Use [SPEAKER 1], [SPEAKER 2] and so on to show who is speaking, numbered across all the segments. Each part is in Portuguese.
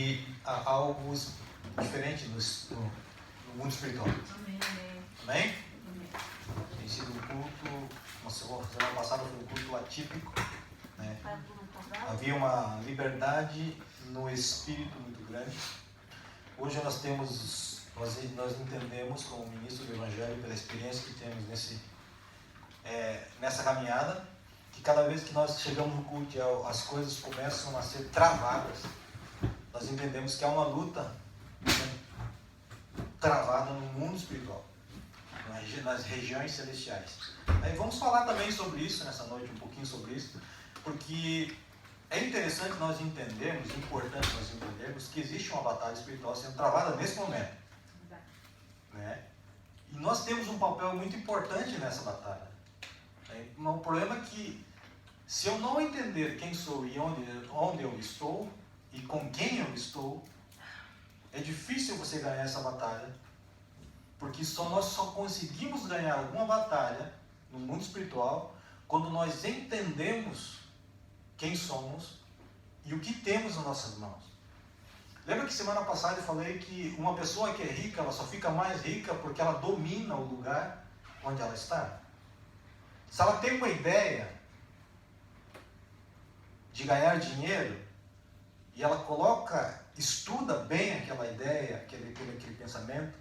[SPEAKER 1] que há algo diferente no mundo espiritual.
[SPEAKER 2] Amém.
[SPEAKER 1] Amém? Tem sido um culto, semana passada foi um culto atípico, né? Havia uma liberdade no espírito muito grande. Hoje nós entendemos, como ministro do Evangelho, pela experiência que temos nessa caminhada, que cada vez que nós chegamos no culto e as coisas começam a ser travadas, nós entendemos que há uma luta, né, travada no mundo espiritual, nas regiões celestiais. Aí vamos falar também sobre isso nessa noite, um pouquinho sobre isso, porque é interessante nós entendermos, importante nós entendermos que existe uma batalha espiritual sendo travada nesse momento, né? E nós temos um papel muito importante nessa batalha. O problema é que, se eu não entender quem sou e onde eu estou e com quem eu estou, é difícil você ganhar essa batalha, porque nós só conseguimos ganhar alguma batalha no mundo espiritual quando nós entendemos quem somos e o que temos nas nossas mãos. Lembra que semana passada eu falei que uma pessoa que é rica, ela só fica mais rica porque ela domina o lugar onde ela está? Se ela tem uma ideia de ganhar dinheiro e ela estuda bem aquela ideia, aquele pensamento,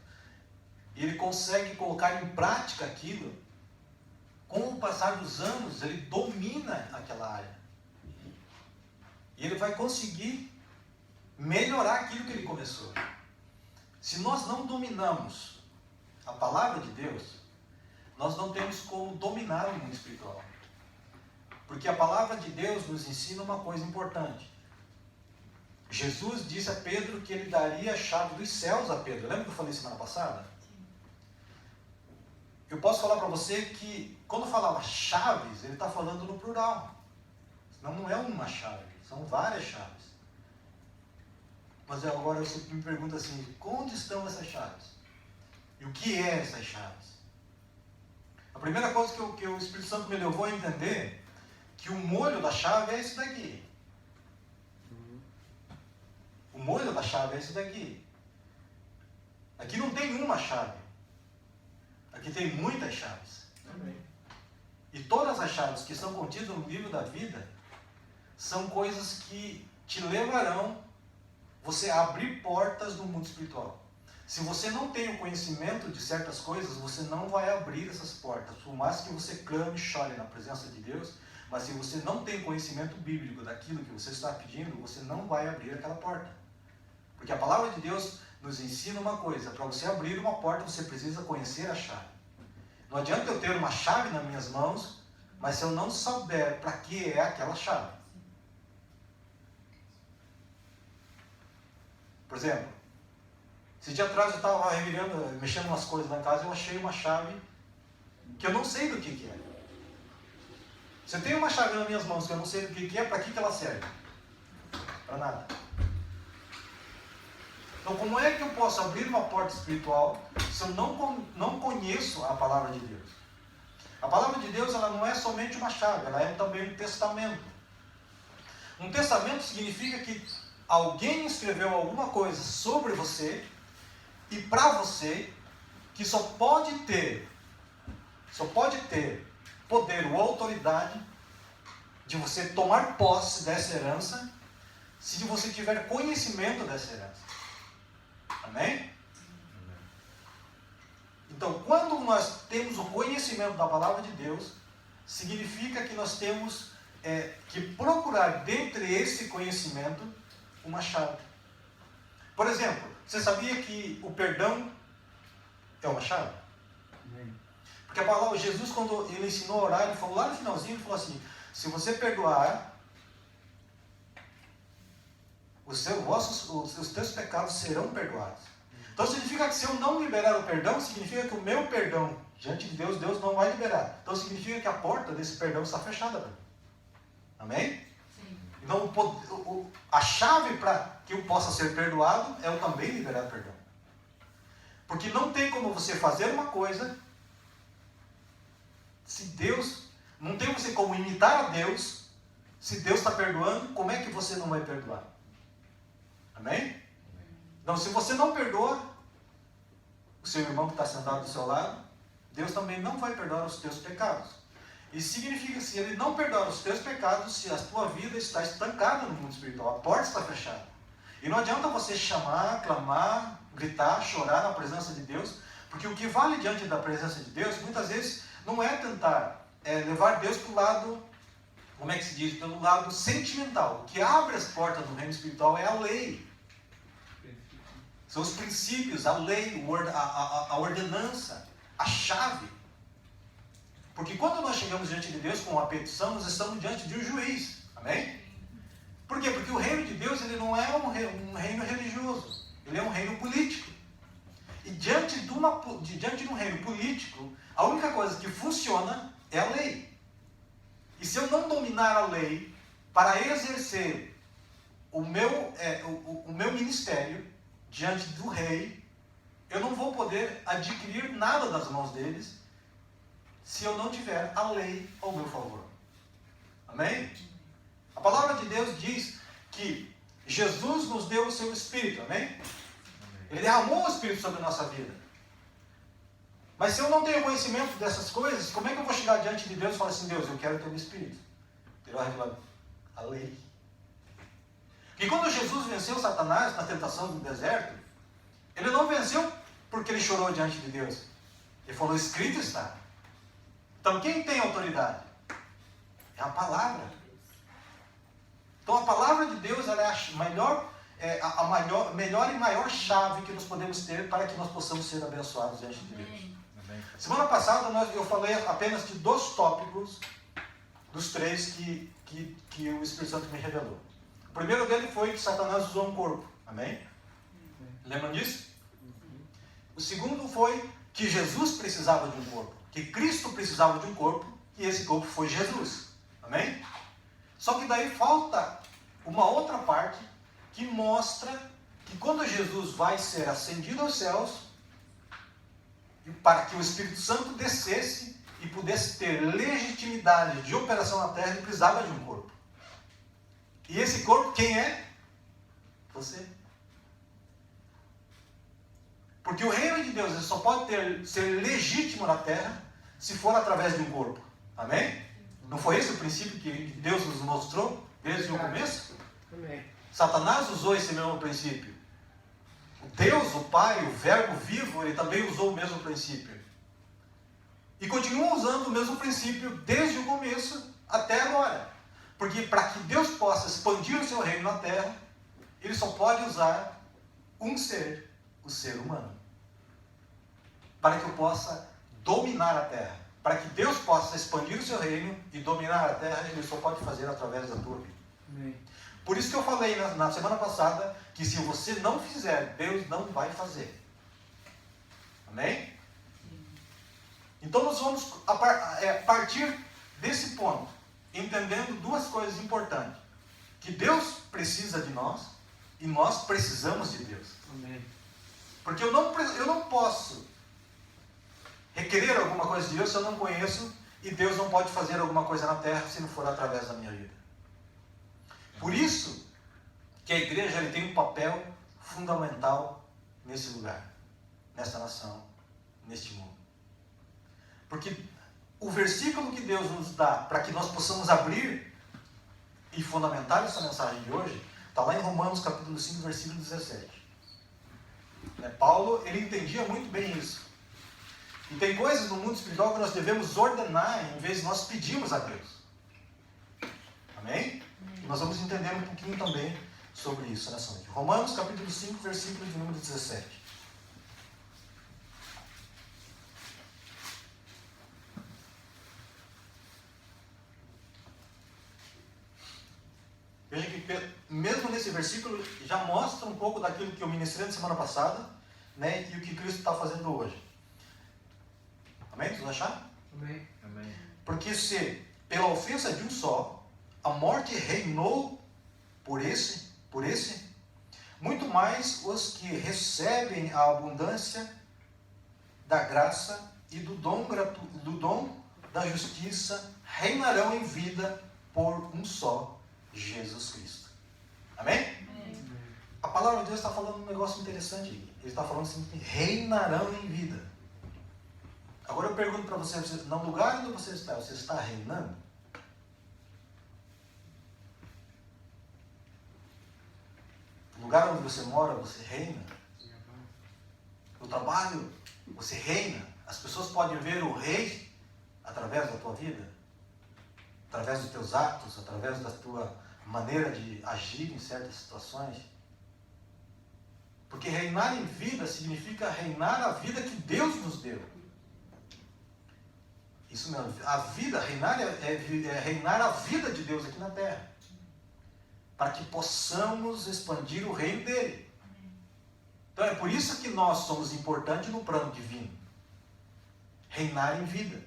[SPEAKER 1] e ele consegue colocar em prática aquilo, com o passar dos anos ele domina aquela área. E ele vai conseguir melhorar aquilo que ele começou. Se nós não dominamos a palavra de Deus, nós não temos como dominar o mundo espiritual. Porque a palavra de Deus nos ensina uma coisa importante. Jesus disse a Pedro que ele daria a chave dos céus a Pedro. Lembra que eu falei semana passada? Sim. Eu posso falar para você que quando falava chaves, ele está falando no plural. Senão não é uma chave, são várias chaves. Mas agora você me pergunta assim, onde estão essas chaves? E o que é essas chaves? A primeira coisa que o Espírito Santo me levou a entender, que o molho da chave é esse daqui. O molho da chave é esse daqui. Aqui não tem uma chave. Aqui tem muitas chaves.
[SPEAKER 2] Amém.
[SPEAKER 1] E todas as chaves que estão contidas no livro da vida são coisas que te levarão você a abrir portas no mundo espiritual. Se você não tem o conhecimento de certas coisas, você não vai abrir essas portas. Por mais que você clame e chore na presença de Deus, mas se você não tem conhecimento bíblico daquilo que você está pedindo, você não vai abrir aquela porta. Porque a palavra de Deus nos ensina uma coisa: para você abrir uma porta, você precisa conhecer a chave. Não adianta eu ter uma chave nas minhas mãos, mas se eu não souber para que é aquela chave. Por exemplo, esse dia atrás eu estava mexendo umas coisas lá em casa e eu achei uma chave que eu não sei do que é. Se eu tenho uma chave nas minhas mãos que eu não sei do que é, para que ela serve? Para nada. Então, como é que eu posso abrir uma porta espiritual se eu não conheço a palavra de Deus? A palavra de Deus, ela não é somente uma chave, ela é também um testamento. Um testamento significa que alguém escreveu alguma coisa sobre você e para você, que só pode ter poder ou autoridade de você tomar posse dessa herança, se você tiver conhecimento dessa herança. Amém? Então, quando nós temos o conhecimento da palavra de Deus, significa que nós temos que procurar dentre esse conhecimento uma chave. Por exemplo, você sabia que o perdão é uma chave? Porque a palavra, Jesus, quando ele ensinou a orar, ele falou lá no finalzinho, ele falou assim: se você perdoar, os teus pecados serão perdoados. Então significa que se eu não liberar o perdão, significa que o meu perdão diante de Deus, Deus não vai liberar. Então significa que a porta desse perdão está fechada. Amém?
[SPEAKER 2] Sim.
[SPEAKER 1] Então a chave para que eu possa ser perdoado é eu também liberar o perdão. Porque não tem como você fazer uma coisa se Deus... Não tem você como imitar a Deus se Deus está perdoando. Como é que você não vai perdoar? Amém? Então, se você não perdoa o seu irmão que está sentado do seu lado, Deus também não vai perdoar os teus pecados. E significa que se Ele não perdoar os teus pecados, se a tua vida está estancada no mundo espiritual, a porta está fechada. E não adianta você chamar, clamar, gritar, chorar na presença de Deus, porque o que vale diante da presença de Deus, muitas vezes, não é tentar levar Deus para o lado, como é que se diz, pelo lado sentimental. O que abre as portas do reino espiritual é a lei. São os princípios, a lei, a ordenança, a chave. Porque quando nós chegamos diante de Deus com uma petição, nós estamos diante de um juiz. Amém? Por quê? Porque o reino de Deus ele não é um reino religioso. Ele é um reino político. E diante de um reino político, a única coisa que funciona é a lei. E se eu não dominar a lei para exercer o meu ministério diante do rei, eu não vou poder adquirir nada das mãos deles se eu não tiver a lei ao meu favor. Amém? A palavra de Deus diz que Jesus nos deu o seu Espírito. Amém? Ele derramou o Espírito sobre a nossa vida. Mas se eu não tenho conhecimento dessas coisas, como é que eu vou chegar diante de Deus e falar assim, Deus, eu quero o teu Espírito? Ele vai revelar a lei. E quando Jesus venceu Satanás na tentação do deserto, ele não venceu porque ele chorou diante de Deus. Ele falou, escrito está. Então quem tem autoridade? É a palavra. Então a palavra de Deus ela é a melhor e maior chave que nós podemos ter para que nós possamos ser abençoados diante de Deus. Amém. Semana passada eu falei apenas de 2 tópicos dos 3 que o Espírito Santo me revelou. O primeiro dele foi que Satanás usou um corpo. Amém? Lembram disso? O segundo foi que Jesus precisava de um corpo. Que Cristo precisava de um corpo. E esse corpo foi Jesus. Amém? Só que daí falta uma outra parte que mostra que quando Jesus vai ser ascendido aos céus, para que o Espírito Santo descesse e pudesse ter legitimidade de operação na terra, ele precisava de um corpo. E esse corpo, quem é? Você. Porque o reino de Deus ele só pode ser legítimo na terra se for através de um corpo. Amém? Não foi esse o princípio que Deus nos mostrou desde o começo? Amém. Satanás usou esse mesmo princípio. O Deus, o Pai, o Verbo vivo, ele também usou o mesmo princípio. E continua usando o mesmo princípio desde o começo até agora. Porque para que Deus possa expandir o seu reino na terra, ele só pode usar um ser, o ser humano. Para que eu possa dominar a terra. Para que Deus possa expandir o seu reino e dominar a terra, ele só pode fazer através da tua vida. Amém. Por isso que eu falei na semana passada que se você não fizer, Deus não vai fazer. Amém? Então nós vamos partir desse ponto, entendendo 2 coisas importantes. Que Deus precisa de nós e nós precisamos de Deus. Amém. Porque eu não posso requerer alguma coisa de Deus se eu não conheço, e Deus não pode fazer alguma coisa na terra se não for através da minha vida. Por isso que a igreja ele tem um papel fundamental nesse lugar, nesta nação, neste mundo. Porque o versículo que Deus nos dá para que nós possamos abrir e fundamentar essa mensagem de hoje, está lá em Romanos capítulo 5, versículo 17. Paulo, ele entendia muito bem isso. E tem coisas no mundo espiritual que nós devemos ordenar em vez de nós pedirmos a Deus. Amém? E nós vamos entender um pouquinho também sobre isso nessa noite. Romanos capítulo 5, versículo de número 17. Veja que mesmo nesse versículo já mostra um pouco daquilo que eu ministrei na semana passada, né, e o que Cristo está fazendo hoje. Amém? Todos acharam? Amém. Amém. Porque se pela ofensa de um só a morte reinou por esse, muito mais os que recebem a abundância da graça e do dom da justiça reinarão em vida por um só Jesus Cristo. Amém? Amém. A palavra de Deus está falando um negócio interessante aqui. Ele está falando assim, que reinarão em vida. Agora eu pergunto para você, no lugar onde você está reinando? No lugar onde você mora, você reina? No trabalho, você reina? As pessoas podem ver o rei através da tua vida? Através dos teus atos, através da tua maneira de agir em certas situações? Porque reinar em vida significa reinar a vida que Deus nos deu. Isso mesmo, a vida, reinar é reinar a vida de Deus aqui na terra. Para que possamos expandir o reino dele. Então é por isso que nós somos importantes no plano divino. Reinar em vida.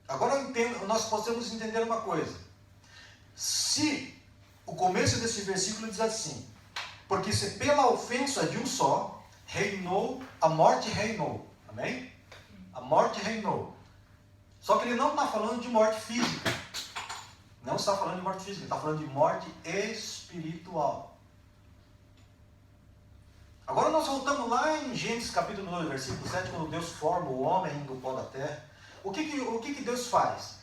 [SPEAKER 1] Agora nós podemos entender uma coisa. Se o começo desse versículo diz assim: porque se pela ofensa de um só, reinou, a morte reinou. Amém? A morte reinou. Só que ele não está falando de morte física. Não está falando de morte física, ele está falando de morte espiritual. Agora nós voltamos lá em Gênesis capítulo 2, versículo 7, quando Deus forma o homem do pó da terra. O que Deus faz?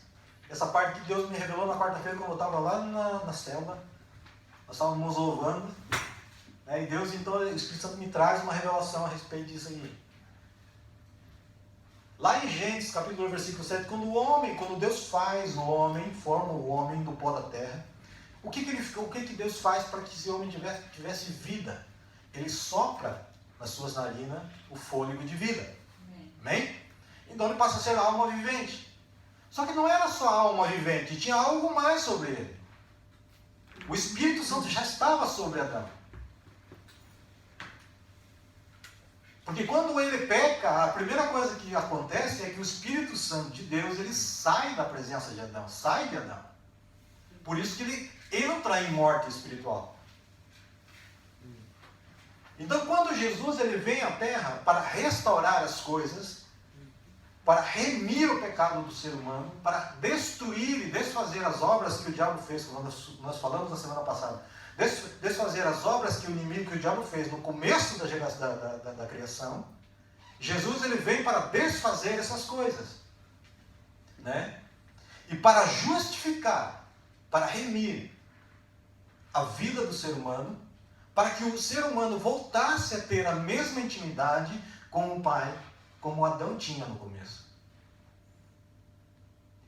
[SPEAKER 1] Essa parte que Deus me revelou na quarta-feira, quando eu estava lá na selva. Nós estávamos louvando. Né, e Deus, então, o Espírito Santo me traz uma revelação a respeito disso aí. Lá em Gênesis capítulo 2, versículo 7, quando Deus faz o homem, forma o homem do pó da terra, o que Deus faz para que esse homem tivesse vida? Ele sopra nas suas narinas o fôlego de vida. Amém? Então ele passa a ser alma vivente. Só que não era só alma vivente, tinha algo mais sobre ele. O Espírito Santo já estava sobre Adão. Porque quando ele peca, a primeira coisa que acontece é que o Espírito Santo de Deus, ele sai da presença de Adão, sai de Adão. Por isso que ele entra em morte espiritual. Então quando Jesus ele vem à terra para restaurar as coisas, para remir o pecado do ser humano, para destruir e desfazer as obras que o diabo fez, como nós falamos na semana passada, desfazer as obras que o inimigo, que o diabo fez no começo da criação. Jesus ele vem para desfazer essas coisas, né? E para justificar, para remir a vida do ser humano, para que o ser humano voltasse a ter a mesma intimidade com o Pai, como Adão tinha no começo.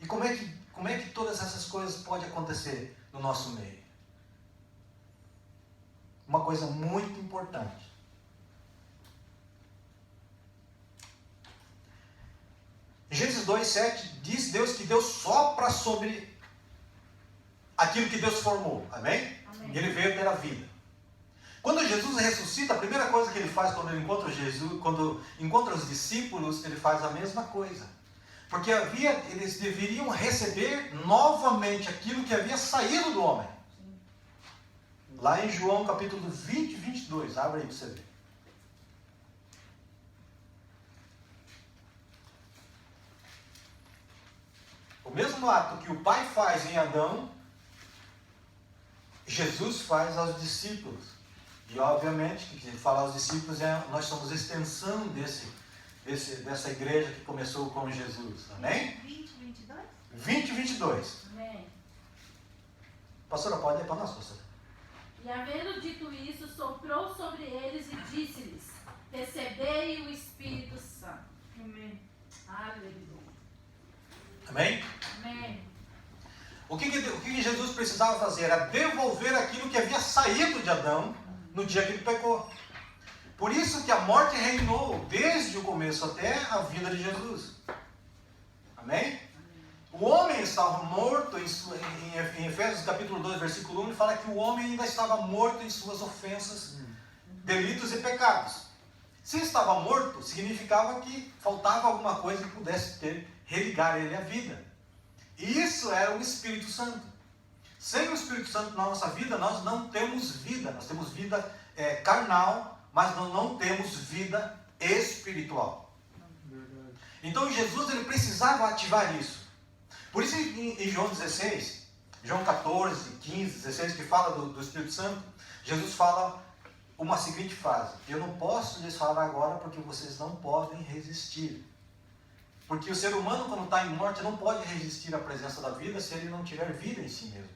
[SPEAKER 1] E como é que todas essas coisas podem acontecer no nosso meio? Uma coisa muito importante. Em Gênesis 2:7 diz Deus que Deus sopra sobre aquilo que Deus formou. Amém? Amém. E ele veio ter a vida. Quando Jesus ressuscita, a primeira coisa que ele faz quando ele encontra Jesus, quando encontra os discípulos, ele faz a mesma coisa. Porque eles deveriam receber novamente aquilo que havia saído do homem. Lá em João capítulo 20, 22. Abre aí para você ver. O mesmo ato que o Pai faz em Adão, Jesus faz aos discípulos. E obviamente, que ele fala aos discípulos, nós somos extensão dessa igreja que começou com Jesus. Amém?
[SPEAKER 2] 20, 22?
[SPEAKER 1] 20, 22.
[SPEAKER 2] Amém.
[SPEAKER 1] Pastora, pode ir para nós, pastora.
[SPEAKER 2] E havendo dito isso, soprou sobre eles e disse-lhes: recebei o Espírito Santo. Amém. Aleluia.
[SPEAKER 1] Amém?
[SPEAKER 2] Amém.
[SPEAKER 1] O que Jesus precisava fazer? Era devolver aquilo que havia saído de Adão no dia que ele pecou. Por isso que a morte reinou desde o começo até a vida de Jesus. Amém? O homem estava morto, em Efésios capítulo 2, versículo 1, ele fala que o homem ainda estava morto em suas ofensas, delitos e pecados. Se estava morto, significava que faltava alguma coisa que pudesse religar ele à vida. E isso era o Espírito Santo. Sem o Espírito Santo na nossa vida, nós não temos vida. Nós temos vida carnal, mas nós não temos vida espiritual. Então Jesus ele precisava ativar isso. Por isso em João 16, João 14, 15, 16, que fala do Espírito Santo, Jesus fala uma seguinte frase: eu não posso lhes falar agora porque vocês não podem resistir. Porque o ser humano, quando está em morte, não pode resistir à presença da vida se ele não tiver vida em si mesmo.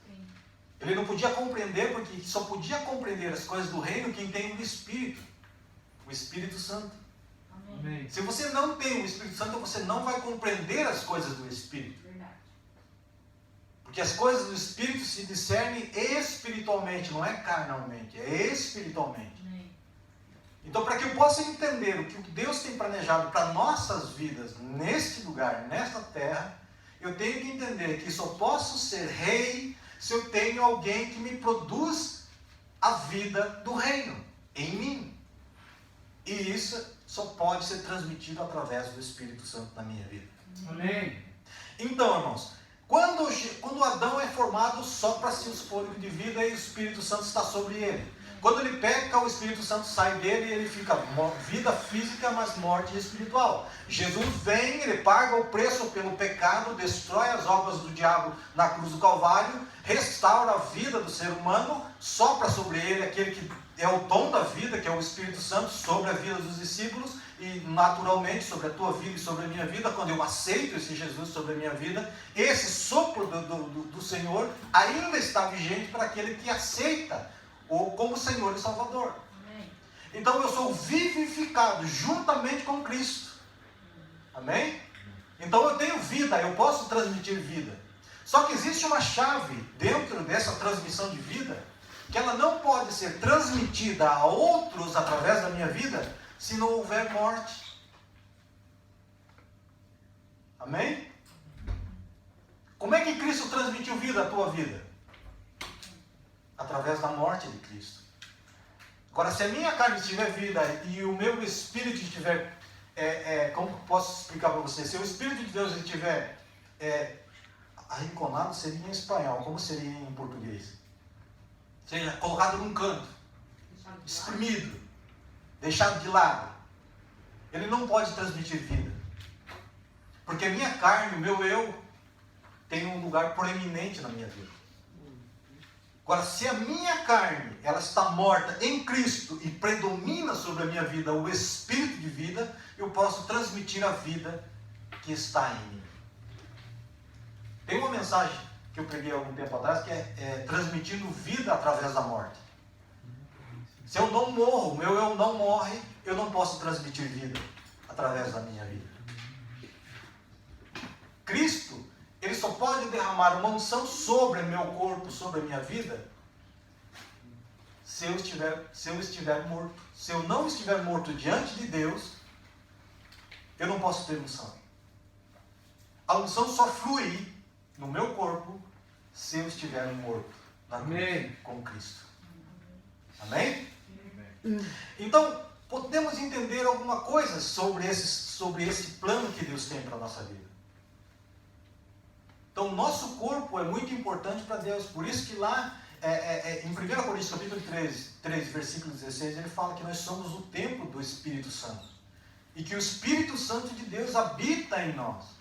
[SPEAKER 2] Sim.
[SPEAKER 1] Ele não podia compreender, porque só podia compreender as coisas do reino quem tem o Espírito Santo.
[SPEAKER 2] Amém.
[SPEAKER 1] Se você não tem o Espírito Santo, você não vai compreender as coisas do Espírito.
[SPEAKER 2] Verdade.
[SPEAKER 1] Porque as coisas do Espírito se discernem espiritualmente, não é carnalmente, é espiritualmente.
[SPEAKER 2] Amém.
[SPEAKER 1] Então, para que eu possa entender o que Deus tem planejado para nossas vidas, neste lugar, nesta terra, eu tenho que entender que só posso ser rei se eu tenho alguém que me produz a vida do reino em mim. E isso só pode ser transmitido através do Espírito Santo na minha vida.
[SPEAKER 3] Amém.
[SPEAKER 1] Então, irmãos, quando Adão é formado, sopra-se os fôlegos de vida e o Espírito Santo está sobre ele. Quando ele peca, o Espírito Santo sai dele e ele fica vida física, mas morte espiritual. Jesus vem, ele paga o preço pelo pecado, destrói as obras do diabo na cruz do Calvário, restaura a vida do ser humano, sopra sobre ele aquele que é o dom da vida, que é o Espírito Santo, sobre a vida dos discípulos e naturalmente sobre a tua vida e sobre a minha vida. Quando eu aceito esse Jesus sobre a minha vida, esse sopro do Senhor ainda está vigente para aquele que aceita como Senhor e Salvador.
[SPEAKER 2] Amém.
[SPEAKER 1] Então eu sou vivificado juntamente com Cristo. Amém? Então eu tenho vida, eu posso transmitir vida. Só que existe uma chave dentro dessa transmissão de vida, que ela não pode ser transmitida a outros através da minha vida, se não houver morte. Amém? Como é que Cristo transmitiu vida à tua vida? Através da morte de Cristo. Agora, se a minha carne tiver vida e o meu espírito estiver, como posso explicar para você? Se o Espírito de Deus estiver arrinconado, seria em espanhol, como seria em português? Seja colocado num canto, exprimido, deixado de lado. Ele não pode transmitir vida. Porque a minha carne, o meu eu, tem um lugar proeminente na minha vida. Agora, se a minha carne, ela está morta em Cristo e predomina sobre a minha vida o Espírito de vida, eu posso transmitir a vida que está em mim. Tem uma mensagem que eu preguei há algum tempo atrás, que é transmitindo vida através da morte. Se eu não morro, o meu eu não morre, eu não posso transmitir vida através da minha vida. Cristo, ele só pode derramar uma unção sobre o meu corpo, sobre a minha vida, se eu estiver morto. Se eu não estiver morto diante de Deus, eu não posso ter unção. A unção só flui no meu corpo se eu estiver morto na cruz com Cristo. Amém? Então, podemos entender alguma coisa sobre esse plano que Deus tem para a nossa vida. Então, o nosso corpo é muito importante para Deus. Por isso que lá, em 1 Coríntios capítulo 3, versículo 16, ele fala que nós somos o templo do Espírito Santo. E que o Espírito Santo de Deus habita em nós.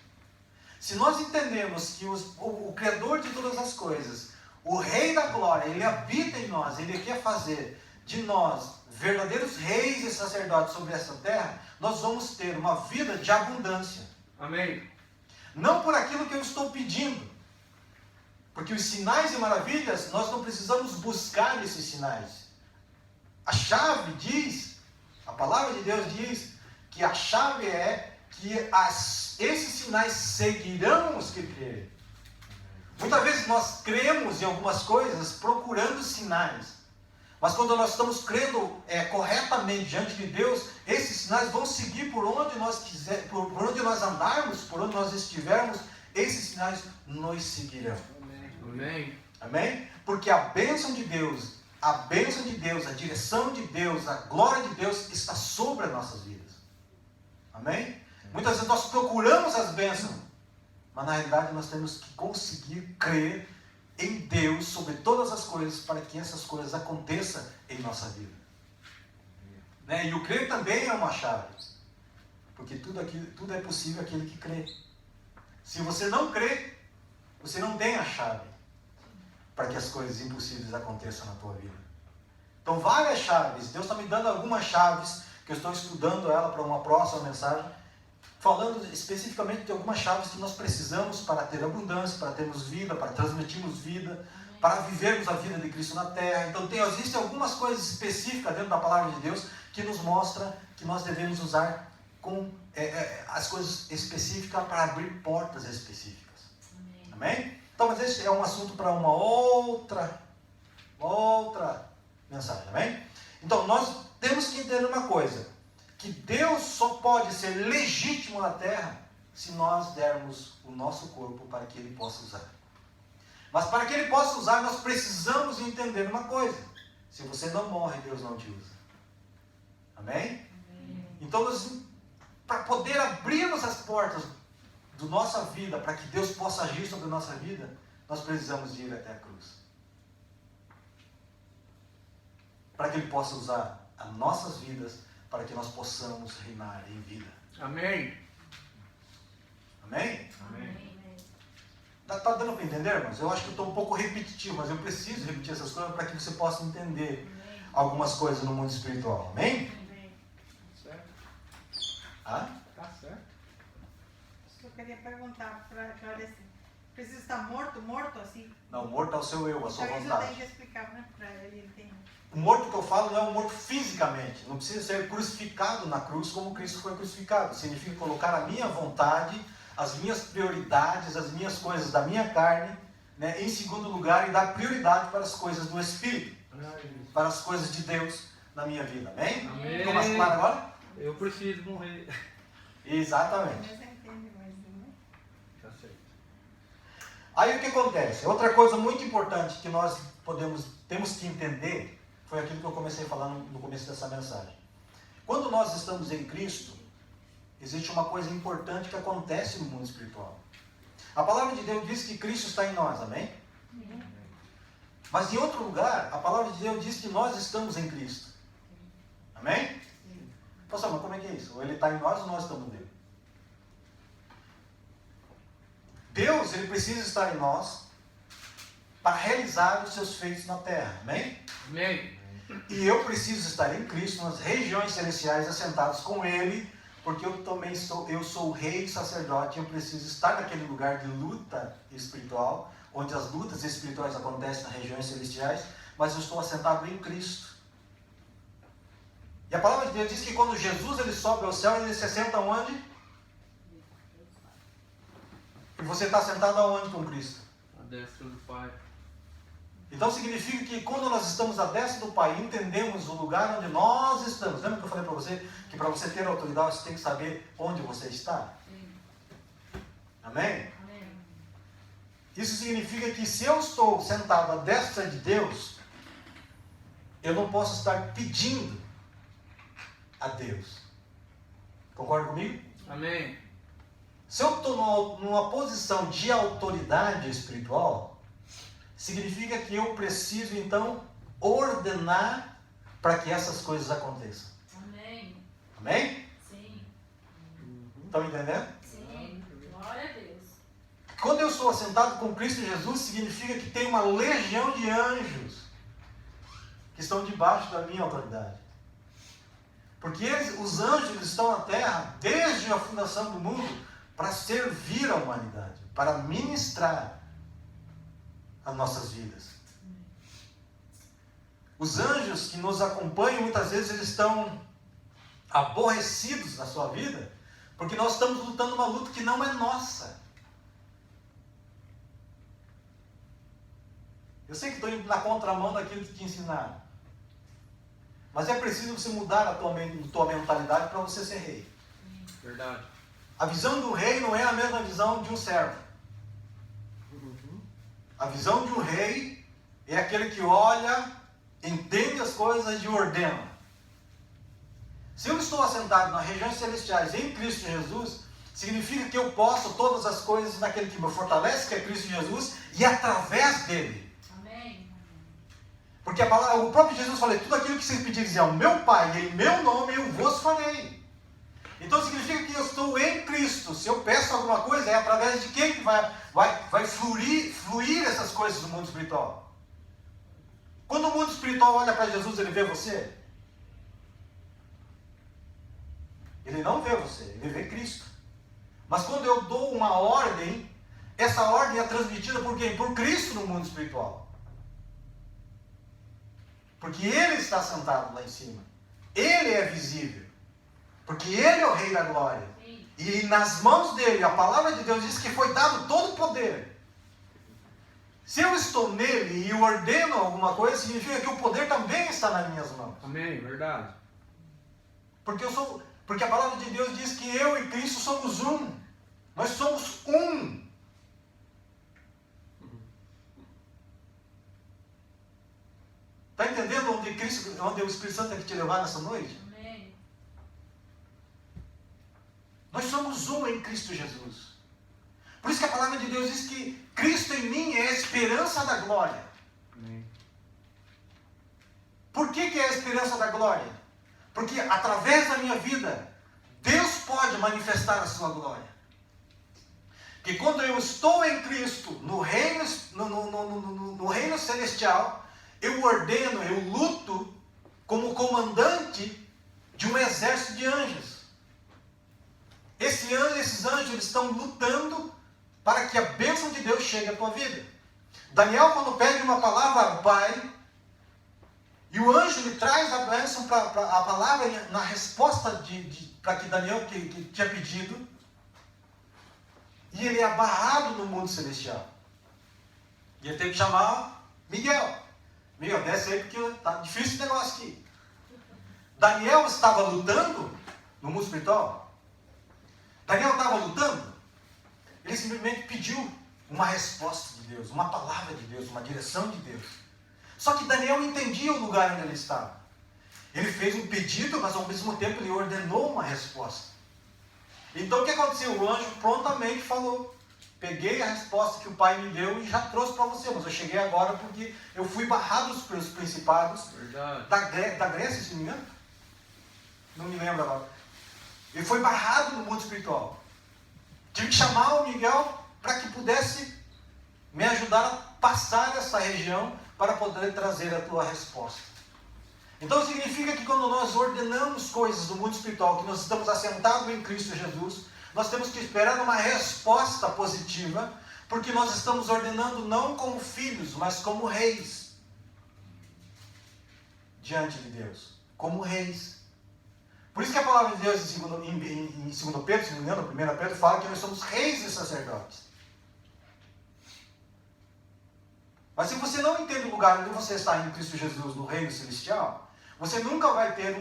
[SPEAKER 1] Se nós entendemos que o Criador de todas as coisas, o Rei da Glória, ele habita em nós, ele quer fazer de nós verdadeiros reis e sacerdotes sobre essa terra, nós vamos ter uma vida de abundância.
[SPEAKER 3] Amém.
[SPEAKER 1] Não por aquilo que eu estou pedindo. Porque os sinais e maravilhas, nós não precisamos buscar esses sinais. A chave diz, a palavra de Deus diz, que a chave é que esses sinais seguirão os que crerem. Muitas vezes nós cremos em algumas coisas procurando sinais. Mas quando nós estamos crendo corretamente diante de Deus, esses sinais vão seguir por onde nós quisermos, por onde nós andarmos, por onde nós estivermos, esses sinais nos seguirão.
[SPEAKER 3] Amém.
[SPEAKER 1] Amém? Porque a bênção de Deus, a direção de Deus, a glória de Deus está sobre as nossas vidas. Amém? Muitas vezes nós procuramos as bênçãos, mas na realidade nós temos que conseguir crer em Deus sobre todas as coisas para que essas coisas aconteçam em nossa vida. Né? E o crer também é uma chave. Porque tudo é possível aquele que crê. Se você não crê, Você não tem a chave para que as coisas impossíveis aconteçam na tua vida. Então, várias chaves. Deus está me dando algumas chaves, que eu estou estudando ela para uma próxima mensagem, falando especificamente de algumas chaves que nós precisamos para ter abundância, para termos vida, para transmitirmos vida, para vivermos a vida de Cristo na terra. Então, existem algumas coisas específicas dentro da palavra de Deus que nos mostra que nós devemos usar as coisas específicas para abrir portas específicas. Amém? Então, mas esse é um assunto para uma outra mensagem. Amém? Então, nós temos que entender uma coisa, que Deus só pode ser legítimo na terra se nós dermos o nosso corpo para que Ele possa usar. Mas para que Ele possa usar, nós precisamos entender uma coisa: se você não morre, Deus não te usa. Amém? Então, para poder abrirmos as portas da nossa vida, para que Deus possa agir sobre a nossa vida, nós precisamos ir até a cruz. Para que Ele possa usar as nossas vidas, para que nós possamos reinar em vida.
[SPEAKER 3] Amém.
[SPEAKER 1] Amém?
[SPEAKER 3] Amém.
[SPEAKER 1] Está dando para entender, irmãos? Eu acho que eu estou um pouco repetitivo, mas eu preciso repetir essas coisas para que você possa entender algumas coisas no mundo espiritual. Amém?
[SPEAKER 3] Certo.
[SPEAKER 1] Ah?
[SPEAKER 3] Tá certo.
[SPEAKER 4] Eu queria perguntar para a Cláudia assim, precisa estar morto assim?
[SPEAKER 1] Não, morto é o seu eu, a sua
[SPEAKER 4] Então isso
[SPEAKER 1] vontade.
[SPEAKER 4] tem que explicar, né, para ele entender.
[SPEAKER 1] O morto que eu falo não é um morto fisicamente. Não precisa ser crucificado na cruz como Cristo foi crucificado. Significa colocar a minha vontade, as minhas prioridades, as minhas coisas da minha carne, né, em segundo lugar, e dar prioridade para as coisas do Espírito, para as coisas de Deus na minha vida. Amém?
[SPEAKER 3] Amém.
[SPEAKER 1] Ficou mais claro agora?
[SPEAKER 3] Eu preciso morrer.
[SPEAKER 1] Exatamente.
[SPEAKER 4] Mas você entende mais, né?
[SPEAKER 3] Tá certo.
[SPEAKER 1] Aí o que acontece? Outra coisa muito importante que nós temos que entender, foi aquilo que eu comecei a falar no começo dessa mensagem. Quando nós estamos em Cristo, existe uma coisa importante que acontece no mundo espiritual. A palavra de Deus diz que Cristo está em nós, amém? Mas em outro lugar, a palavra de Deus diz que nós estamos em Cristo. Amém? Pastor, mas como é que é isso? Ou Ele está em nós ou nós estamos nele? Deus, Ele precisa estar em nós para realizar os seus feitos na terra. Amém?
[SPEAKER 3] Amém.
[SPEAKER 1] E eu preciso estar em Cristo, nas regiões celestiais, assentados com Ele, porque eu sou o rei e sacerdote, e eu preciso estar naquele lugar de luta espiritual, onde as lutas espirituais acontecem nas regiões celestiais, mas eu estou assentado em Cristo. E a palavra de Deus diz que quando Jesus ele sobe ao céu, ele se assenta onde? E você está sentado aonde com Cristo?
[SPEAKER 3] A destra do Pai.
[SPEAKER 1] Então significa que quando nós estamos à destra do Pai, entendemos o lugar onde nós estamos. Lembra que eu falei para você que para você ter autoridade, você tem que saber onde você está? Amém?
[SPEAKER 2] Amém.
[SPEAKER 1] Isso significa que se eu estou sentado à destra de Deus, eu não posso estar pedindo a Deus. Concorda comigo?
[SPEAKER 3] Amém.
[SPEAKER 1] Se eu estou numa posição de autoridade espiritual, significa que eu preciso então ordenar para que essas coisas aconteçam.
[SPEAKER 2] Amém.
[SPEAKER 1] Amém?
[SPEAKER 2] Sim.
[SPEAKER 1] Estão entendendo?
[SPEAKER 2] Sim. Glória a Deus.
[SPEAKER 1] Quando eu sou assentado com Cristo Jesus, significa que tem uma legião de anjos que estão debaixo da minha autoridade. Porque os anjos estão na terra desde a fundação do mundo para servir a humanidade, para ministrar as nossas vidas. Os anjos que nos acompanham, muitas vezes eles estão aborrecidos na sua vida, porque nós estamos lutando uma luta que não é nossa. Eu sei que estou indo na contramão daquilo que te ensinaram, mas é preciso você mudar a tua mentalidade para você ser rei.
[SPEAKER 3] Verdade.
[SPEAKER 1] A visão do rei não é a mesma visão de um servo. A visão de um rei é aquele que olha, entende as coisas e ordena. Se eu estou assentado nas regiões celestiais em Cristo Jesus, significa que eu posso todas as coisas naquele que me fortalece, que é Cristo Jesus, e através dele.
[SPEAKER 2] Amém.
[SPEAKER 1] Porque a palavra, o próprio Jesus falou, tudo aquilo que vocês pedirem ao meu Pai, em meu nome eu vos farei. Então significa que eu estou em Cristo. Se eu peço alguma coisa, é através de quem que vai fluir essas coisas do mundo espiritual. Quando o mundo espiritual olha para Jesus, ele vê você? Ele não vê você, ele vê Cristo. Mas quando eu dou uma ordem, essa ordem é transmitida por quem? Por Cristo no mundo espiritual. Porque Ele está sentado lá em cima. Ele é visível. Porque Ele é o Rei da Glória.
[SPEAKER 2] Sim.
[SPEAKER 1] E nas mãos dele, a palavra de Deus diz que foi dado todo o poder. Se eu estou nele e eu ordeno alguma coisa, significa que o poder também está nas minhas mãos.
[SPEAKER 3] Amém. Verdade.
[SPEAKER 1] Porque a palavra de Deus diz que eu e Cristo somos um. Nós somos um. Está entendendo onde o Espírito Santo tem que te levar nessa noite?
[SPEAKER 2] Amém.
[SPEAKER 1] Nós somos um em Cristo Jesus. Por isso que a palavra de Deus diz que Cristo em mim é a esperança da glória.
[SPEAKER 3] Amém.
[SPEAKER 1] Por que é a esperança da glória? Porque através da minha vida, Deus pode manifestar a sua glória. Porque quando eu estou em Cristo, no reino celestial, eu ordeno, eu luto como comandante de um exército de anjos. Esses anjos eles estão lutando para que a bênção de Deus chegue à tua vida. Daniel, quando pede uma palavra ao Pai, e o anjo lhe traz a bênção, a palavra na resposta para que Daniel que tinha pedido, e ele é barrado no mundo celestial. E ele tem que chamar Miguel. Miguel, desce aí porque está difícil esse negócio aqui. Daniel estava lutando no mundo espiritual. Daniel estava lutando. Ele simplesmente pediu uma resposta de Deus, uma palavra de Deus, uma direção de Deus. Só que Daniel entendia o lugar onde ele estava. Ele fez um pedido, mas ao mesmo tempo ele ordenou uma resposta. Então o que aconteceu? O anjo prontamente falou: peguei a resposta que o Pai me deu e já trouxe para você, mas eu cheguei agora porque eu fui barrado pelos principados da Grécia, se não me engano. Não me lembro agora. Ele foi barrado no mundo espiritual. Tive que chamar o Miguel para que pudesse me ajudar a passar essa região para poder trazer a tua resposta. Então significa que quando nós ordenamos coisas do mundo espiritual, que nós estamos assentados em Cristo Jesus, nós temos que esperar uma resposta positiva, porque nós estamos ordenando não como filhos, mas como reis. Diante de Deus. Como reis. Por isso que a palavra de Deus em 2 Pedro, se não me engano, 1 Pedro, fala que nós somos reis e sacerdotes. Mas se você não entende o lugar onde você está em Cristo Jesus, no reino celestial, você nunca vai ter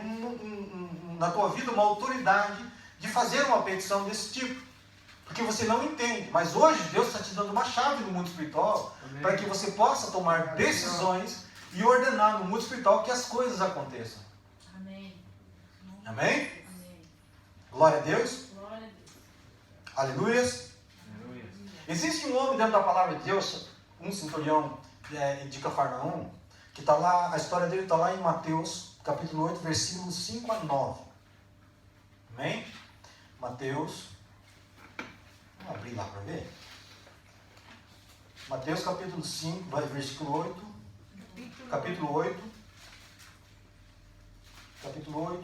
[SPEAKER 1] na tua vida uma autoridade de fazer uma petição desse tipo. Porque você não entende. Mas hoje Deus está te dando uma chave no mundo espiritual para que você possa tomar decisões e ordenar no mundo espiritual que as coisas aconteçam.
[SPEAKER 2] Amém.
[SPEAKER 1] Amém?
[SPEAKER 2] Amém.
[SPEAKER 1] Glória a Deus.
[SPEAKER 2] Glória a Deus.
[SPEAKER 1] Aleluias.
[SPEAKER 3] Aleluia.
[SPEAKER 1] Existe um homem dentro da palavra de Deus, um centurião de Cafarnaum, que está lá, a história dele está lá em Mateus, capítulo 8, versículos 5 a 9. Amém? Mateus, vamos abrir lá para ver. Mateus capítulo 5, versículo 8, capítulo 8,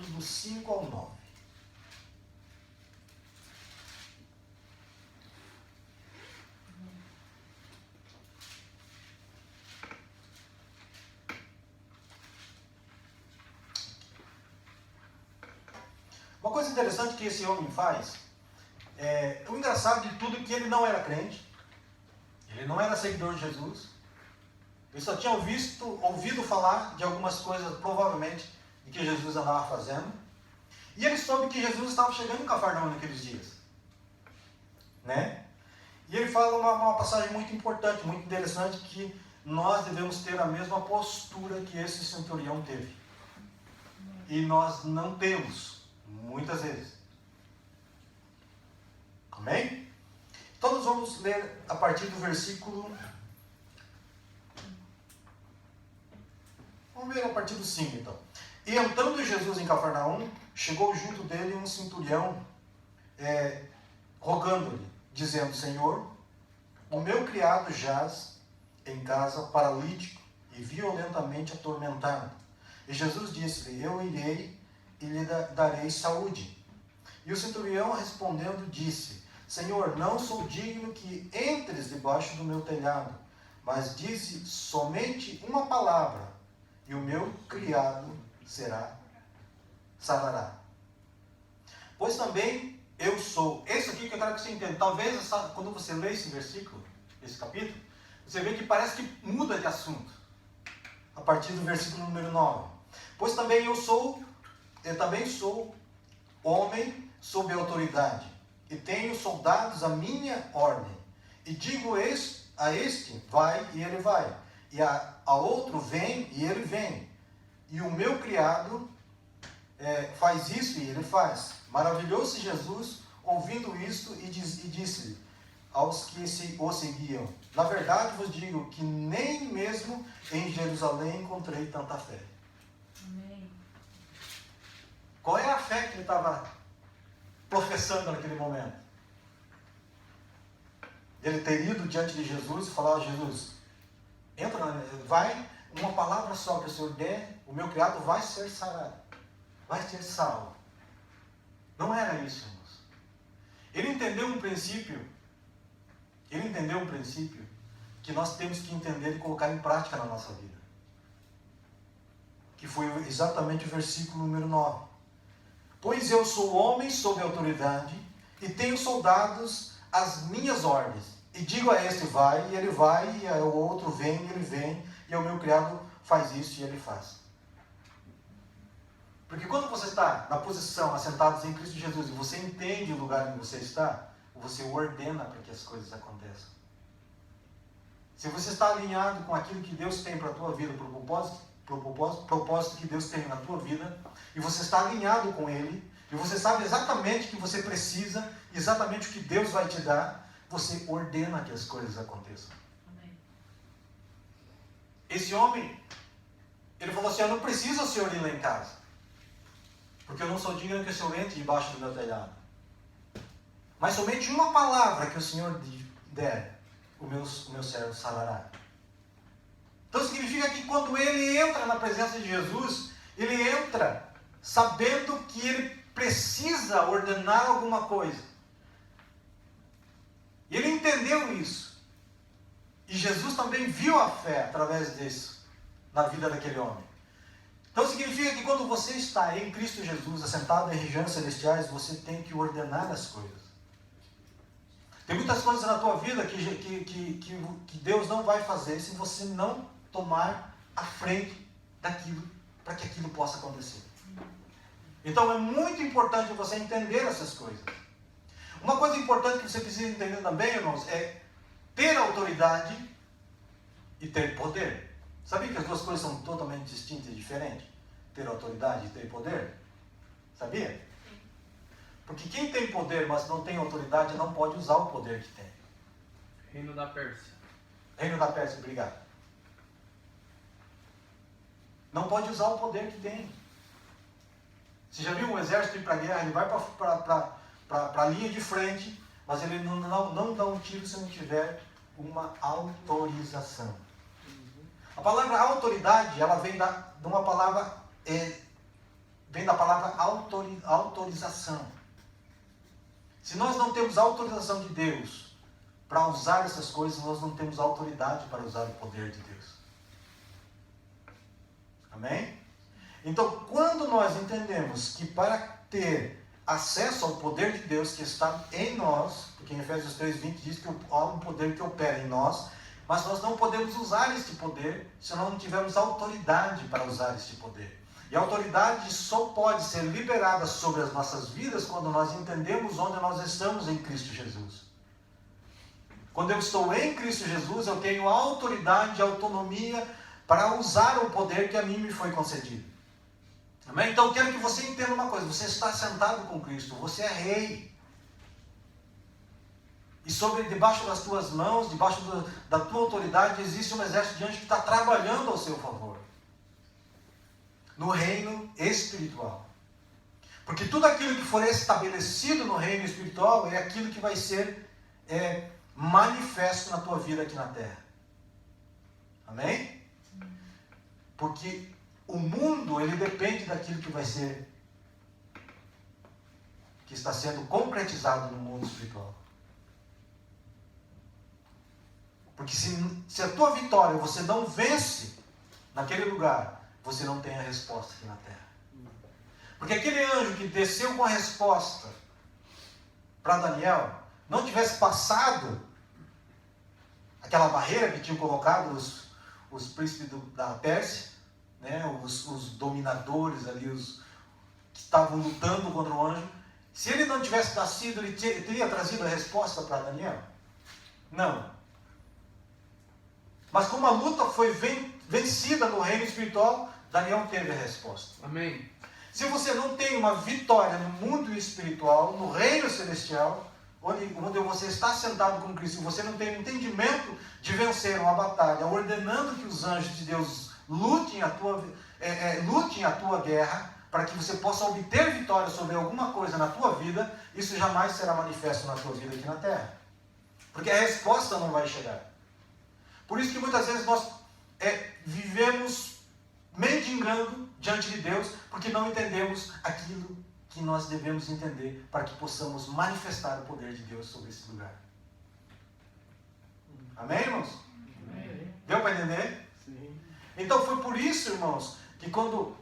[SPEAKER 1] do 5 ao 9. Uma coisa interessante que esse homem faz, o engraçado de tudo é que ele não era crente, ele não era seguidor de Jesus, ele só tinha ouvido falar de algumas coisas, provavelmente, de que Jesus andava fazendo, e ele soube que Jesus estava chegando em Cafarnaum naqueles dias. Né? E ele fala uma passagem muito importante, muito interessante, que nós devemos ter a mesma postura que esse centurião teve. E nós não temos. Muitas vezes. Amém? Então nós vamos ler a partir do versículo. Vamos ver a partir do 5 então. E entrando Jesus em Cafarnaum, chegou junto dele um centurião, rogando-lhe, dizendo: Senhor, o meu criado jaz em casa paralítico e violentamente atormentado. E Jesus disse-lhe: eu irei e lhe darei saúde. E o centurião respondendo disse: Senhor, não sou digno que entres debaixo do meu telhado, mas dize somente uma palavra, e o meu criado sarará. Pois também eu sou. Esse aqui que eu quero que você entenda. Talvez quando você lê esse versículo, esse capítulo, você vê que parece que muda de assunto. A partir do versículo número 9. Pois também eu também sou homem sob autoridade, e tenho soldados à minha ordem. E digo a este, vai, e ele vai. E a outro, vem, e ele vem. E o meu criado faz isso, e ele faz. Maravilhou-se Jesus ouvindo isto, e disse-lhe aos que o seguiam: na verdade vos digo que nem mesmo em Jerusalém encontrei tanta fé.
[SPEAKER 2] Amém.
[SPEAKER 1] Qual é a fé que ele estava professando naquele momento? Ele ter ido diante de Jesus e falar: Jesus, entra, vai, uma palavra só que o Senhor der, o meu criado vai ser sarado, vai ser salvo. Não era isso, irmãos. Ele entendeu um princípio que nós temos que entender e colocar em prática na nossa vida. Que foi exatamente o versículo número 9. Pois eu sou homem sob autoridade, e tenho soldados às minhas ordens. E digo a este, vai, e ele vai, e ao outro, vem, e ele vem, e ao meu criado faz isso, e ele faz. Porque quando você está na posição, assentados em Cristo Jesus, e você entende o lugar onde você está, você ordena para que as coisas aconteçam. Se você está alinhado com aquilo que Deus tem para a tua vida, para o propósito que Deus tem na tua vida, e você está alinhado com Ele, e você sabe exatamente o que você precisa, exatamente o que Deus vai te dar, você ordena que as coisas aconteçam.
[SPEAKER 2] Amém.
[SPEAKER 1] Esse homem, ele falou assim: eu não preciso o Senhor ir lá em casa, porque eu não sou digno que o Senhor entre debaixo do meu telhado. Mas somente uma palavra que o Senhor der, o meu servo sarará. Então significa que quando ele entra na presença de Jesus, ele entra sabendo que ele precisa ordenar alguma coisa. E ele entendeu isso. E Jesus também viu a fé através disso na vida daquele homem. Então significa que quando você está em Cristo Jesus, assentado em regiões celestiais, você tem que ordenar as coisas. Tem muitas coisas na tua vida que Deus não vai fazer se você não tomar a frente daquilo, para que aquilo possa acontecer. Então é muito importante você entender essas coisas. Uma coisa importante que você precisa entender também, irmãos, é ter autoridade e ter poder. Sabia que as duas coisas são totalmente distintas e diferentes? Ter autoridade e ter poder? Sabia? Porque quem tem poder, mas não tem autoridade, não pode usar o poder que tem.
[SPEAKER 3] Reino da Pérsia.
[SPEAKER 1] Reino da Pérsia, obrigado. Não pode usar o poder que tem. Você já viu um exército ir para a guerra? Ele vai para a linha de frente, mas ele não dá um tiro se não tiver uma autorização. A palavra autoridade, ela vem de uma palavra, vem da palavra autorização. Se nós não temos a autorização de Deus para usar essas coisas, nós não temos autoridade para usar o poder de Deus. Amém? Então, quando nós entendemos que para ter acesso ao poder de Deus que está em nós, porque em Efésios 3:20 diz que há um poder que opera em nós, mas nós não podemos usar este poder se nós não tivermos autoridade para usar este poder. E a autoridade só pode ser liberada sobre as nossas vidas quando nós entendemos onde nós estamos em Cristo Jesus. Quando eu estou em Cristo Jesus, eu tenho autoridade e autonomia para usar o poder que a mim me foi concedido. Amém? Então eu quero que você entenda uma coisa: você está sentado com Cristo, você é rei. E debaixo das tuas mãos, debaixo da tua autoridade, existe um exército de anjos que está trabalhando ao seu favor. No reino espiritual. Porque tudo aquilo que for estabelecido no reino espiritual é aquilo que vai ser manifesto na tua vida aqui na terra. Amém? Porque o mundo, ele depende daquilo que vai ser, que está sendo concretizado no mundo espiritual. Porque se a tua vitória você não vence naquele lugar, você não tem a resposta aqui na terra. Porque aquele anjo que desceu com a resposta para Daniel, não tivesse passado aquela barreira que tinham colocado os príncipes da Pérsia, né, os dominadores ali, os que estavam lutando contra o anjo, se ele não tivesse nascido, ele teria trazido a resposta para Daniel? Não. Mas como a luta foi vencida no reino espiritual, Daniel teve a resposta.
[SPEAKER 3] Amém.
[SPEAKER 1] Se você não tem uma vitória no mundo espiritual, no reino celestial, onde você está sentado com Cristo, e você não tem entendimento de vencer uma batalha, ordenando que os anjos de Deus lutem a tua guerra, para que você possa obter vitória sobre alguma coisa na tua vida, isso jamais será manifesto na tua vida aqui na terra. Porque a resposta não vai chegar. Por isso que muitas vezes nós vivemos mendigando diante de Deus, porque não entendemos aquilo que nós devemos entender para que possamos manifestar o poder de Deus sobre esse lugar. Amém, irmãos?
[SPEAKER 3] Amém.
[SPEAKER 1] Deu para entender?
[SPEAKER 3] Sim.
[SPEAKER 1] Então foi por isso, irmãos, que quando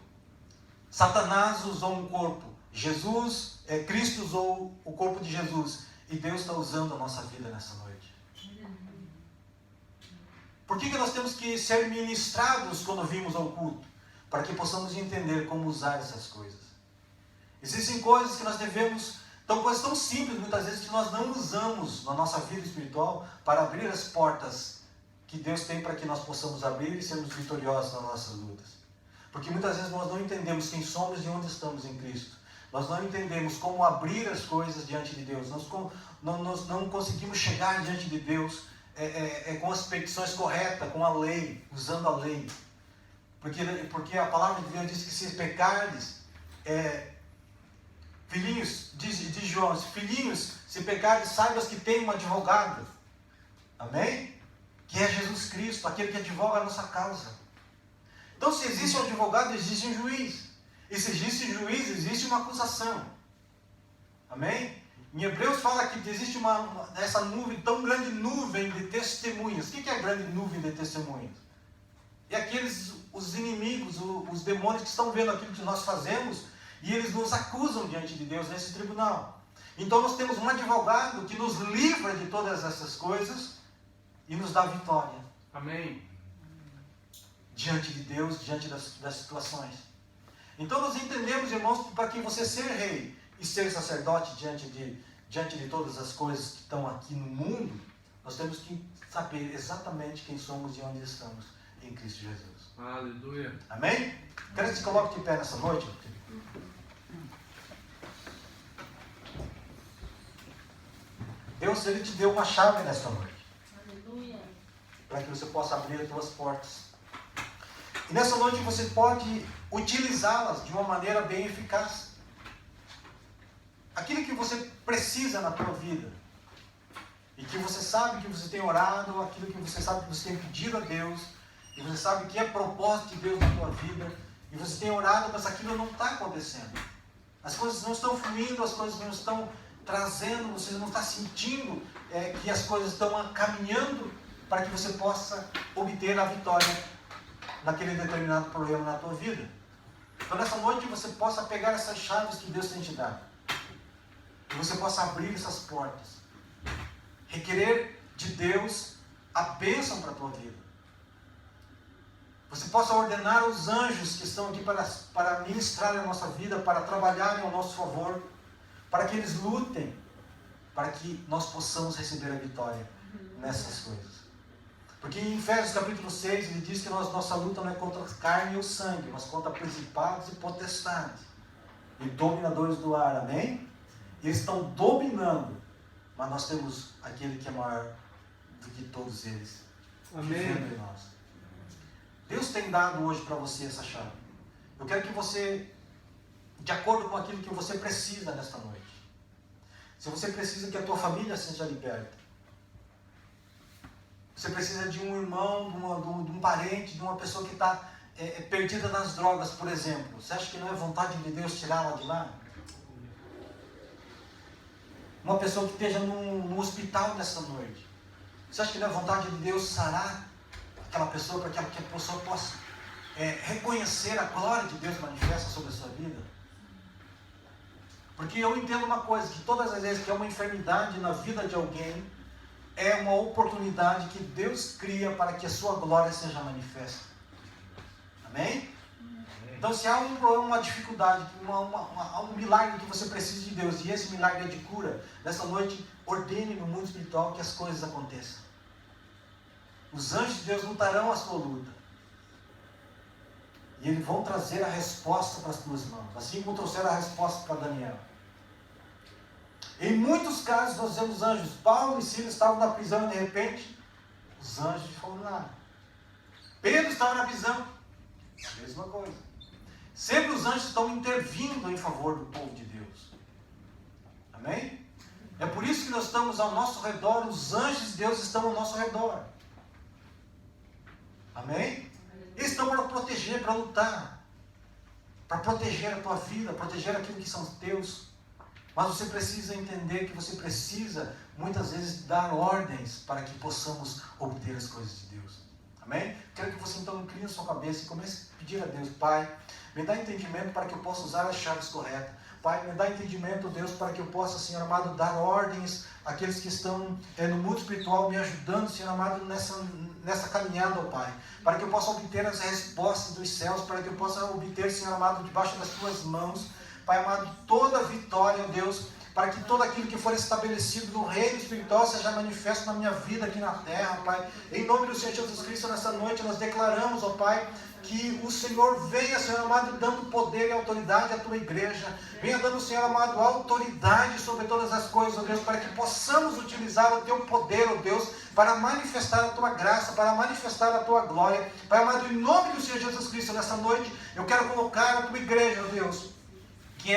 [SPEAKER 1] Satanás usou um corpo, Cristo usou o corpo de Jesus, e Deus está usando a nossa vida nessa noite. Por que nós temos que ser ministrados quando vimos ao culto? Para que possamos entender como usar essas coisas. Existem coisas que nós devemos, coisas tão simples muitas vezes que nós não usamos na nossa vida espiritual para abrir as portas que Deus tem para que nós possamos abrir e sermos vitoriosos nas nossas lutas. Porque muitas vezes nós não entendemos quem somos e onde estamos em Cristo. Nós não entendemos como abrir as coisas diante de Deus. Nós não conseguimos chegar diante de Deus com as petições corretas, com a lei, usando a lei. Porque a palavra de Deus diz que se pecardes, filhinhos, diz João, filhinhos, se pecardes, saibas que tem um advogado. Amém? Que é Jesus Cristo, aquele que advoga a nossa causa. Então, se existe um advogado, existe um juiz. E se existe um juiz, existe uma acusação. Amém? Em Hebreus fala que existe essa nuvem, tão grande nuvem de testemunhas. O que é a grande nuvem de testemunhas? É os inimigos, os demônios que estão vendo aquilo que nós fazemos e eles nos acusam diante de Deus nesse tribunal. Então nós temos um advogado que nos livra de todas essas coisas e nos dá vitória.
[SPEAKER 3] Amém.
[SPEAKER 1] Diante de Deus, diante das situações. Então nós entendemos, irmãos, que para que você ser rei e ser sacerdote diante de todas as coisas que estão aqui no mundo, nós temos que saber exatamente quem somos e onde estamos em Cristo Jesus.
[SPEAKER 3] Aleluia.
[SPEAKER 1] Amém? Quero que você coloque de pé nessa noite. Deus, Ele te deu uma chave nesta noite.
[SPEAKER 2] Aleluia.
[SPEAKER 1] Para que você possa abrir as tuas portas. E nessa noite você pode utilizá-las de uma maneira bem eficaz. Aquilo que você precisa na tua vida. E que você sabe que você tem orado, aquilo que você sabe que você tem pedido a Deus, e você sabe que é propósito de Deus na tua vida, e você tem orado, mas aquilo não está acontecendo. As coisas não estão fluindo, as coisas não estão trazendo, você não está sentindo que as coisas estão caminhando para que você possa obter a vitória naquele determinado problema na tua vida. Então nessa noite você possa pegar essas chaves que Deus tem te dado, e você possa abrir essas portas, requerer de Deus a bênção para a tua vida. Você possa ordenar os anjos que estão aqui para ministrarem a nossa vida, para trabalharem ao nosso favor, para que eles lutem, para que nós possamos receber a vitória nessas coisas. Porque em Efésios capítulo 6, ele diz que nossa luta não é contra a carne e o sangue, mas contra principados e potestades, e dominadores do ar, amém? Eles estão dominando, mas nós temos aquele que é maior do que todos eles, vivendo em nós. Deus tem dado hoje para você essa chave. Eu quero que você de acordo com aquilo que você precisa nesta noite. Se você precisa que a tua família seja liberta, você precisa de um irmão, de um parente, de uma pessoa que está perdida nas drogas, por exemplo. Você acha que não é vontade de Deus tirá-la de lá? Uma pessoa que esteja num hospital nessa noite. Você acha que não é vontade de Deus sarar aquela pessoa para que a pessoa possa reconhecer a glória de Deus manifesta sobre a sua vida? Porque eu entendo uma coisa, que todas as vezes que há uma enfermidade na vida de alguém, é uma oportunidade que Deus cria para que a sua glória seja manifesta. Amém? Então, se há um problema, uma dificuldade, há um milagre que você precisa de Deus, e esse milagre é de cura, nessa noite, ordene no mundo espiritual que as coisas aconteçam. Os anjos de Deus lutarão a sua luta. E eles vão trazer a resposta para as tuas mãos, assim como trouxeram a resposta para Daniel. Em muitos casos nós vemos anjos. Paulo e Silas estavam na prisão e de repente os anjos foram lá. Pedro estava na prisão. A mesma coisa. Sempre os anjos estão intervindo em favor do povo de Deus. Amém? É por isso que nós estamos ao nosso redor. Os anjos de Deus estão ao nosso redor. Amém? Eles estão para proteger, para lutar. Para proteger a tua vida, proteger aquilo que são teus. Mas você precisa entender que você precisa, muitas vezes, dar ordens para que possamos obter as coisas de Deus. Amém? Quero que você então incline a sua cabeça e comece a pedir a Deus: Pai, me dá entendimento para que eu possa usar as chaves corretas. Pai, me dá entendimento, Deus, para que eu possa, Senhor amado, dar ordens àqueles que estão no mundo espiritual, me ajudando, Senhor amado, nessa caminhada, ó Pai. Para que eu possa obter as respostas dos céus, para que eu possa obter, Senhor amado, debaixo das Tuas mãos, Pai amado, toda a vitória, ó Deus, para que tudo aquilo que for estabelecido no reino espiritual seja manifesto na minha vida aqui na terra, Pai. Em nome do Senhor Jesus Cristo, nessa noite nós declaramos, ó Pai, que o Senhor venha, Senhor amado, dando poder e autoridade à Tua igreja. Venha dando, Senhor amado, autoridade sobre todas as coisas, ó Deus, para que possamos utilizar o Teu poder, ó Deus, para manifestar a Tua graça, para manifestar a Tua glória. Pai amado, em nome do Senhor Jesus Cristo, nessa noite, eu quero colocar a Tua igreja, ó Deus, que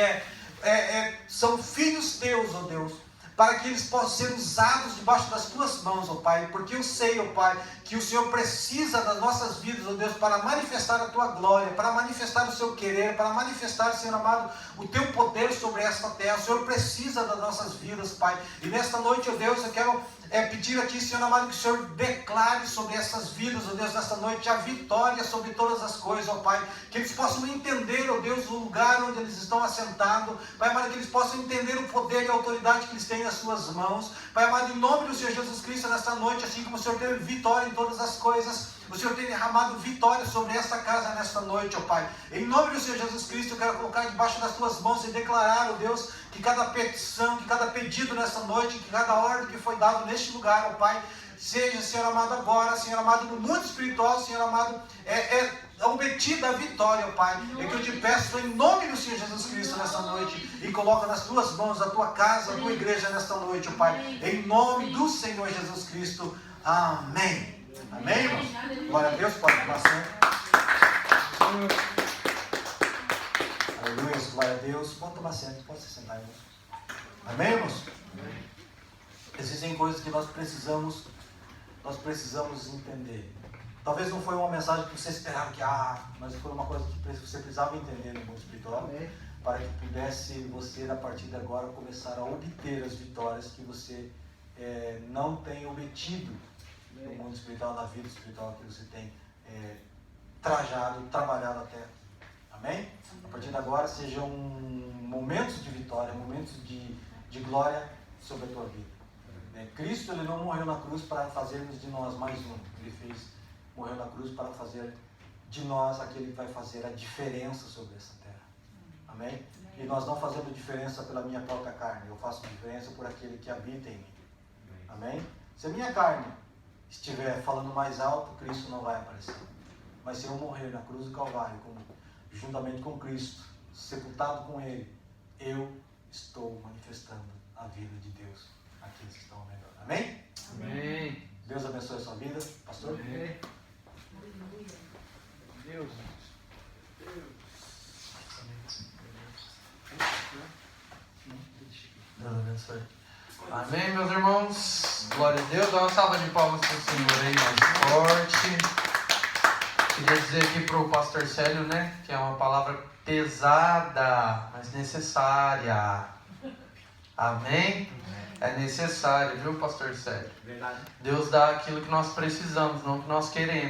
[SPEAKER 1] são filhos Teus, ó Deus, para que eles possam ser usados debaixo das Tuas mãos, ó Pai, porque eu sei, ó Pai, que o Senhor precisa das nossas vidas, ó Deus, para manifestar a Tua glória, para manifestar o Seu querer, para manifestar, Senhor amado, o Teu poder sobre esta terra. O Senhor precisa das nossas vidas, Pai, e nesta noite, ó Deus, eu quero pedir aqui, Senhor amado, que o Senhor declare sobre essas vidas, ó Deus, nesta noite, a vitória sobre todas as coisas, ó Pai, que eles possam entender, ó Deus, o lugar onde eles estão assentados, Pai amado, que eles possam entender o poder e a autoridade que eles têm nas suas mãos, Pai amado, em nome do Senhor Jesus Cristo, nesta noite, assim como o Senhor teve vitória em todas as coisas, o Senhor tem derramado vitória sobre esta casa nesta noite, ó Pai. Em nome do Senhor Jesus Cristo, eu quero colocar debaixo das Tuas mãos e declarar, ó Deus, que cada petição, que cada pedido nesta noite, que cada ordem que foi dado neste lugar, ó Pai, seja, Senhor amado, agora, Senhor amado, no mundo espiritual, Senhor amado, obtida a vitória, ó Pai. É que eu te peço em nome do Senhor Jesus Cristo nesta noite e coloca nas Tuas mãos a Tua casa, a Tua igreja nesta noite, ó Pai. Em nome do Senhor Jesus Cristo. Amém. Amém, irmãos? Glória a Deus, pode tomar assento. Aleluia, glória a Deus. Pode tomar assento, pode se sentar, irmãos. Amém, irmãos? Amém. Existem coisas que nós precisamos entender. Talvez não foi uma mensagem que você esperava mas foi uma coisa que você precisava entender no mundo espiritual, para que pudesse você, a partir de agora, começar a obter as vitórias que você não tem obtido no mundo espiritual, na vida espiritual que você tem trabalhado até. Amém? A partir de agora sejam momentos de vitória, momentos de glória sobre a tua vida. Cristo, Ele não morreu na cruz para fazermos de nós mais um. Ele morreu na cruz para fazer de nós aquele que vai fazer a diferença sobre essa terra. Amém? E nós não fazemos diferença pela minha própria carne. Eu faço diferença por aquele que habita em mim. Amém? Se a minha carne estiver falando mais alto, Cristo não vai aparecer. Mas se eu morrer na cruz do Calvário, juntamente com Cristo, sepultado com Ele, eu estou manifestando a vida de Deus àqueles que estão ao redor. Amém?
[SPEAKER 3] Amém.
[SPEAKER 1] Deus abençoe a sua vida, pastor.
[SPEAKER 3] Amém. Deus. pastor. Amém, meus irmãos? Glória a Deus. Dá uma salva de palmas para o Senhor aí, mais forte. Queria dizer aqui para o pastor Célio, né? Que é uma palavra pesada, mas necessária. Amém? É necessário, viu, pastor Célio?
[SPEAKER 1] Verdade.
[SPEAKER 3] Deus dá aquilo que nós precisamos, não o que nós queremos.